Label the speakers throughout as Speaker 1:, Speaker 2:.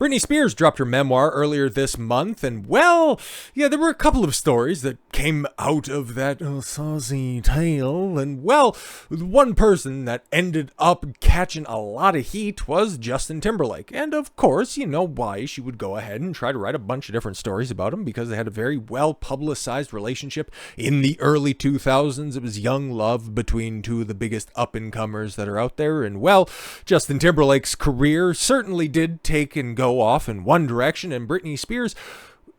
Speaker 1: Britney Spears dropped her memoir earlier this month, and well, yeah, there were a couple of stories that came out of that saucy tale, and well, one person that ended up catching a lot of heat was Justin Timberlake, and of course, you know why she would go ahead and try to write a bunch of different stories about him, because they had a very well-publicized relationship in the early 2000s. It was young love between two of the biggest up-and-comers that are out there, and well, Justin Timberlake's career certainly did take and go off in one direction, and Britney Spears,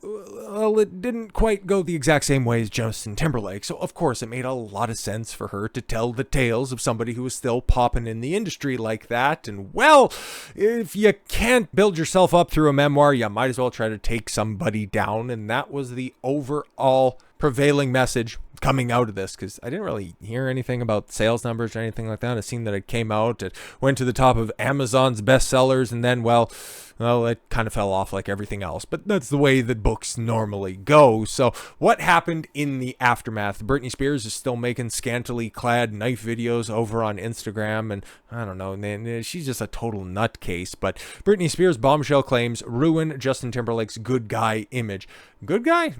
Speaker 1: well, it didn't quite go the exact same way as Justin Timberlake, so of course it made a lot of sense for her to tell the tales of somebody who was still popping in the industry like that. And well, if you can't build yourself up through a memoir, you might as well try to take somebody down, and that was the overall prevailing message coming out of this, because I didn't really hear anything about sales numbers or anything like that. It seemed that it came out, it went to the top of Amazon's bestsellers, and then, well, it kind of fell off like everything else. But that's the way that books normally go. So what happened in the aftermath? Britney Spears is still making scantily clad knife videos over on Instagram, and I don't know, man, she's just a total nutcase. But Britney Spears' bombshell claims ruin Justin Timberlake's good guy image. Good guy?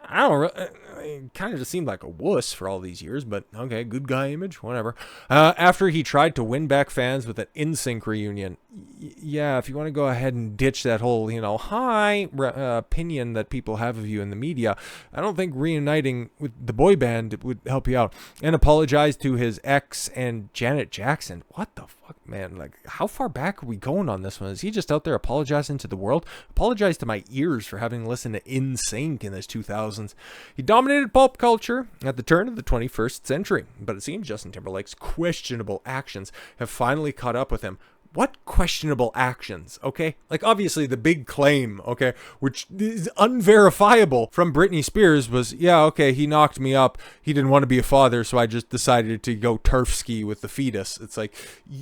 Speaker 1: I don't really... It kind of just seemed like a wuss for all these years, but okay, good guy image, whatever. After he tried to win back fans with an NSYNC reunion. Yeah, if you want to go ahead and ditch that whole, high opinion that people have of you in the media, I don't think reuniting with the boy band would help you out. And apologize to his ex and Janet Jackson. What the fuck, man? Like, how far back are we going on this one? Is he just out there apologizing to the world? Apologize to my ears for having listened to NSYNC in the 2000s. He dominated pop culture at the turn of the 21st century, but it seems Justin Timberlake's questionable actions have finally caught up with him. What questionable actions, okay? Like, obviously, the big claim, okay, which is unverifiable from Britney Spears was, yeah, okay, he knocked me up. He didn't want to be a father, so I just decided to go turf ski with the fetus. It's like,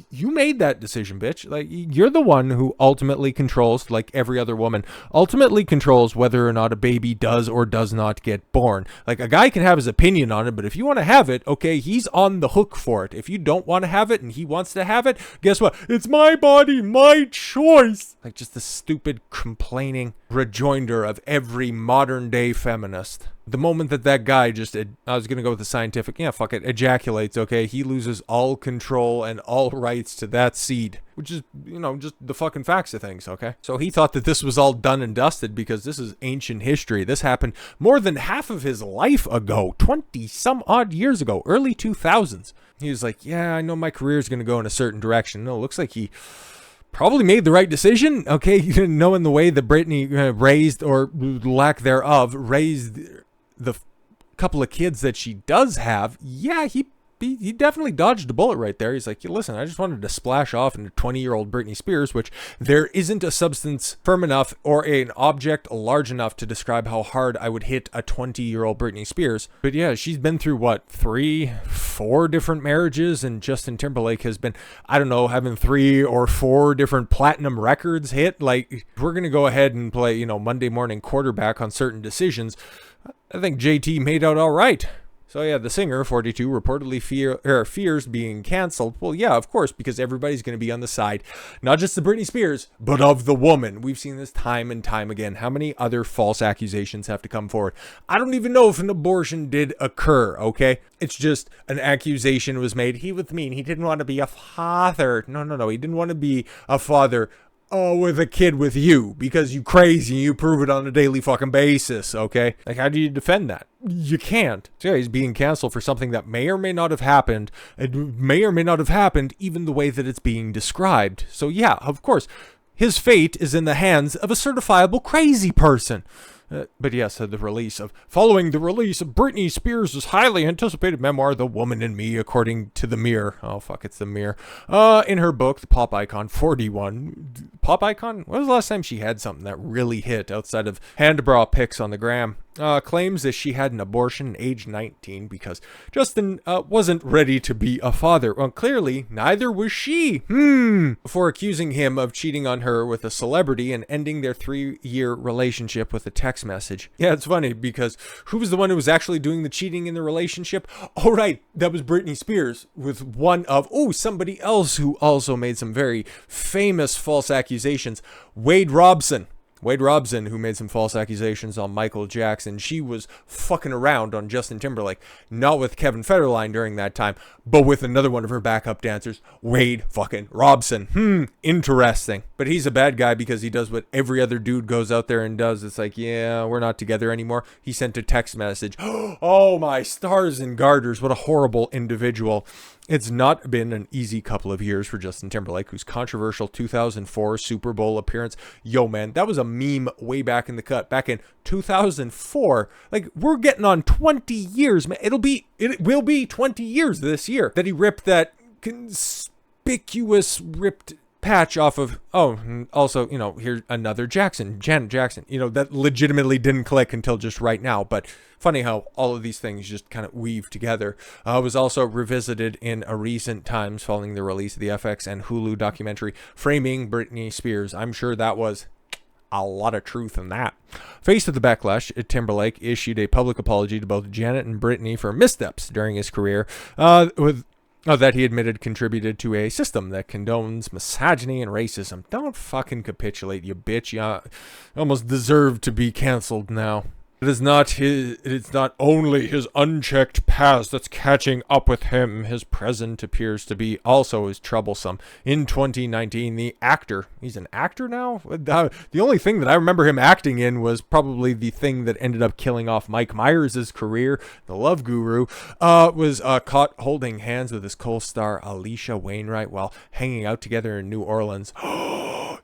Speaker 1: you made that decision, bitch. Like, you're the one who ultimately controls, like every other woman, ultimately controls whether or not a baby does or does not get born. Like, a guy can have his opinion on it, but if you want to have it, okay, he's on the hook for it. If you don't want to have it and he wants to have it, guess what? It's my body, my choice. Like, just the stupid complaining rejoinder of every modern day feminist. The moment that guy just, I was going to go with the scientific, yeah, fuck it, ejaculates, okay, he loses all control and all rights to that seed, which is, just the fucking facts of things, okay? So he thought that this was all done and dusted because this is ancient history. This happened more than half of his life ago, 20 some odd years ago, early 2000s. He was like, yeah, I know my career is going to go in a certain direction. No, it looks like he probably made the right decision, okay? Knowing the way that Britney raised, or lack thereof, raised the couple of kids that she does have, yeah, he definitely dodged a bullet right there. He's like, listen, I just wanted to splash off into 20-year-old Britney Spears, which there isn't a substance firm enough or an object large enough to describe how hard I would hit a 20-year-old Britney Spears. But yeah, she's been through, 3-4 different marriages, and Justin Timberlake has been, I don't know, having 3 or 4 different platinum records hit. Like, we're going to go ahead and play, Monday morning quarterback on certain decisions. I think JT made out all right. So yeah, the singer, 42, reportedly fears being canceled. Well, yeah, of course, because everybody's going to be on the side, not just of Britney Spears, but of the woman. We've seen this time and time again. How many other false accusations have to come forward? I don't even know if an abortion did occur, okay? It's just an accusation was made. He didn't want to be a father. No. He didn't want to be a father with a kid with you because you crazy and you prove it on a daily fucking basis, okay? Like, how do you defend that? You can't. So yeah, he's being canceled for something that may or may not have happened. It may or may not have happened even the way that it's being described. So yeah, of course, his fate is in the hands of a certifiable crazy person. But yes, following the release of Britney Spears' highly anticipated memoir, The Woman in Me, according to The Mirror. Oh, fuck, it's The Mirror. In her book, the pop icon, 41. Pop icon? When was the last time she had something that really hit outside of hand bra pics on the gram? claims that she had an abortion at age 19 because Justin wasn't ready to be a father. Well, clearly, neither was she. Before accusing him of cheating on her with a celebrity and ending their 3-year relationship with a text message. Yeah, it's funny because who was the one who was actually doing the cheating in the relationship? Oh, right, that was Britney Spears with one of, somebody else who also made some very famous false accusations, Wade Robson. Wade Robson, who made some false accusations on Michael Jackson. She was fucking around on Justin Timberlake. Not with Kevin Federline during that time, but with another one of her backup dancers, Wade fucking Robson. Interesting. But he's a bad guy because he does what every other dude goes out there and does. It's like, yeah, we're not together anymore. He sent a text message. Oh, my stars and garters. What a horrible individual. It's not been an easy couple of years for Justin Timberlake, whose controversial 2004 Super Bowl appearance. Yo, man, that was a meme way back in the cut. Back in 2004. Like, we're getting on 20 years, man. It will be 20 years this year that he ripped that conspicuous ripped patch off of, also, here's another Janet Jackson, that legitimately didn't click until just right now. But funny how all of these things just kind of weave together. Was also revisited in a recent times following the release of the FX and Hulu documentary Framing Britney Spears. I'm sure that was a lot of truth in that. Faced with the backlash, Timberlake issued a public apology to both Janet and Britney for missteps during his career, that he admitted contributed to a system that condones misogyny and racism. Don't fucking capitulate, you bitch. You almost deserve to be canceled now. It's not only his unchecked past that's catching up with him. His present appears to be also as troublesome. In 2019, the actor, he's an actor now? The only thing that I remember him acting in was probably the thing that ended up killing off Mike Myers' career, the Love Guru, was caught holding hands with his co-star Alicia Wainwright while hanging out together in New Orleans.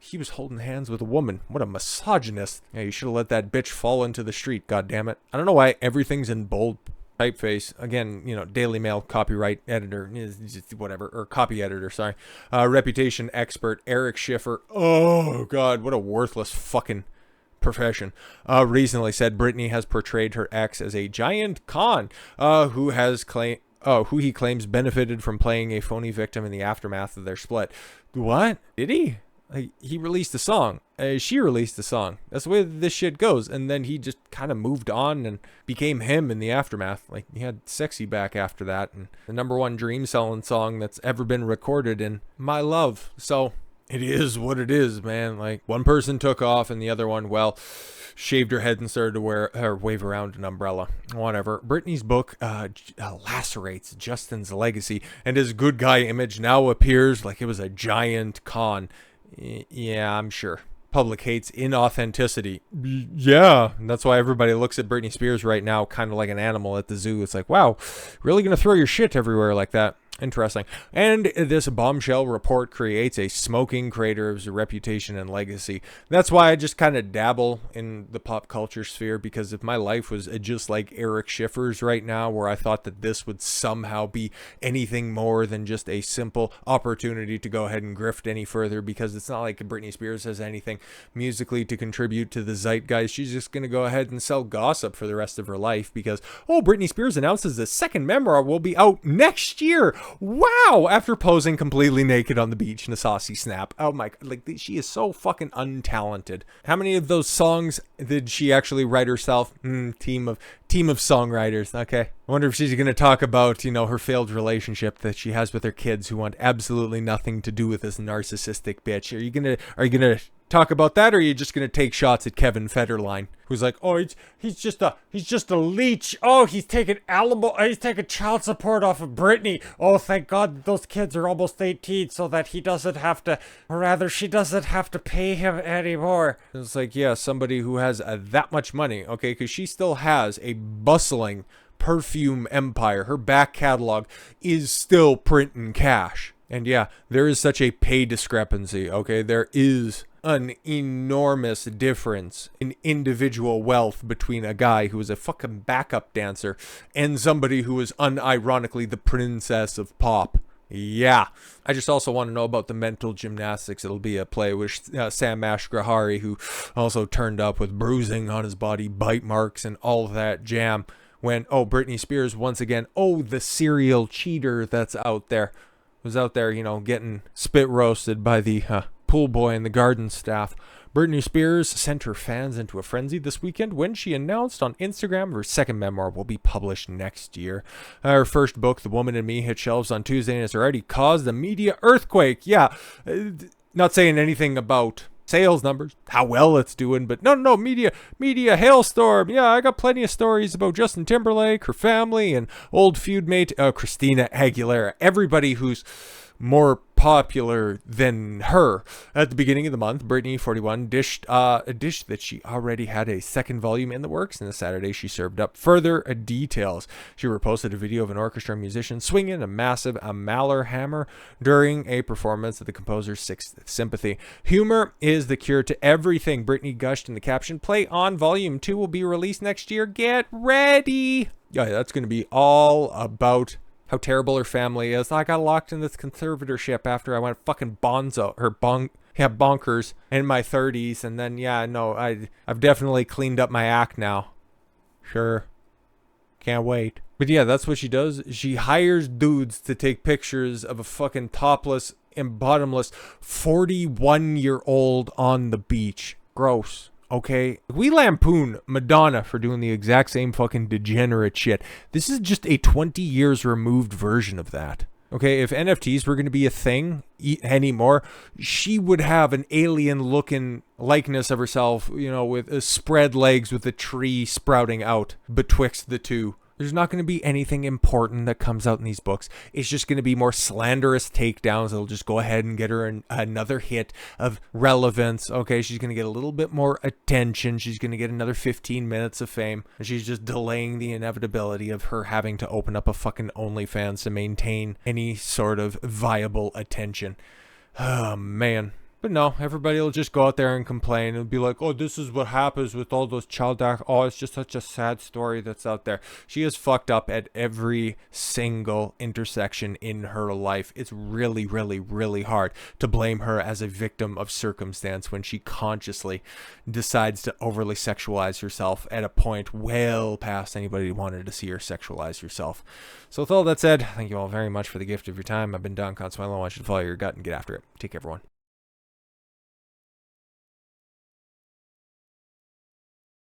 Speaker 1: He was holding hands with a woman. What a misogynist. Yeah, you should have let that bitch fall into the street, goddammit. I don't know why everything's in bold typeface. Again, Daily Mail copyright editor, whatever, or copy editor, sorry. Reputation expert Eric Schiffer. Oh, God, what a worthless fucking profession. Recently said Britney has portrayed her ex as a giant con, who he claims benefited from playing a phony victim in the aftermath of their split. What? Did he? He released a song. She released a song. That's the way this shit goes. And then he just kind of moved on and became him in the aftermath. Like, he had Sexy back after that. And the #1 dream selling song that's ever been recorded in My Love. So it is what it is, man. Like, one person took off and the other one, shaved her head and started to wave around an umbrella. Whatever. Britney's book lacerates Justin's legacy, and his good guy image now appears like it was a giant con. Yeah, I'm sure. Public hates inauthenticity. Yeah, that's why everybody looks at Britney Spears right now kind of like an animal at the zoo. It's like, wow, really gonna throw your shit everywhere like that? Interesting. And this bombshell report creates a smoking crater of his reputation and legacy. That's why I just kind of dabble in the pop culture sphere, because if my life was just like Eric Schiffer's right now, where I thought that this would somehow be anything more than just a simple opportunity to go ahead and grift any further, because it's not like Britney Spears has anything musically to contribute to the zeitgeist. She's just going to go ahead and sell gossip for the rest of her life because, Britney Spears announces the second memoir will be out next year. Wow! After posing completely naked on the beach in a saucy snap. Oh my, she is so fucking untalented. How many of those songs did she actually write herself? Team of songwriters. Okay. I wonder if she's going to talk about, her failed relationship that she has with her kids who want absolutely nothing to do with this narcissistic bitch. Are you going to talk about that, or are you just going to take shots at Kevin Federline, who's like, he's just a leech. He's taking child support off of Britney. Thank God those kids are almost 18 so that he doesn't have to, or rather she doesn't have to pay him anymore. It's like, yeah, somebody who has that much money, okay, because she still has a bustling perfume empire. Her back catalog is still printing cash. And yeah, there is such a pay discrepancy, okay? There is an enormous difference in individual wealth between a guy who is a fucking backup dancer and somebody who is unironically the princess of pop. Yeah. I just also want to know about the mental gymnastics. It'll be a play with Sam Ashgrahari, who also turned up with bruising on his body, bite marks, and all of that jam. When, Britney Spears, once again, the serial cheater that's out there, was out there, getting spit roasted by the pool boy and the garden staff. Britney Spears sent her fans into a frenzy this weekend when she announced on Instagram her second memoir will be published next year. Her first book, The Woman in Me, hit shelves on Tuesday and has already caused a media earthquake. Yeah, not saying anything about sales numbers, how well it's doing, but no, media hailstorm. Yeah, I got plenty of stories about Justin Timberlake, her family, and old feud mate Christina Aguilera. Everybody who's more popular than her. At the beginning of the month, Britney, 41, dished a dish that she already had a second volume in the works, and the Saturday she served up further details. She reposted a video of an orchestra musician swinging a massive Mahler hammer during a performance of the composer's Sixth Symphony. Humor is the cure to everything, Britney gushed in the caption. Play On Volume 2 will be released next year. Get ready! Yeah, that's going to be all about how terrible her family is. I got locked in this conservatorship after I went fucking bonkers in my 30s. And then, I've definitely cleaned up my act now. Sure. Can't wait. But yeah, that's what she does. She hires dudes to take pictures of a fucking topless and bottomless 41-year-old on the beach. Gross. Okay, we lampoon Madonna for doing the exact same fucking degenerate shit. This is just a 20 years removed version of that. Okay, if NFTs were going to be a thing anymore, she would have an alien-looking likeness of herself, with spread legs with a tree sprouting out betwixt the two. There's not going to be anything important that comes out in these books. It's just going to be more slanderous takedowns. It'll just go ahead and get her another hit of relevance. Okay, she's going to get a little bit more attention. She's going to get another 15 minutes of fame. And she's just delaying the inevitability of her having to open up a fucking OnlyFans to maintain any sort of viable attention. Oh, man. But no, everybody will just go out there and complain. It'll be like, this is what happens with all those child act. It's just such a sad story that's out there. She is fucked up at every single intersection in her life. It's really, really, really hard to blame her as a victim of circumstance when she consciously decides to overly sexualize herself at a point well past anybody who wanted to see her sexualize herself. So with all that said, thank you all very much for the gift of your time. I've been Don Consuelo. I want you to follow your gut and get after it. Take care, everyone.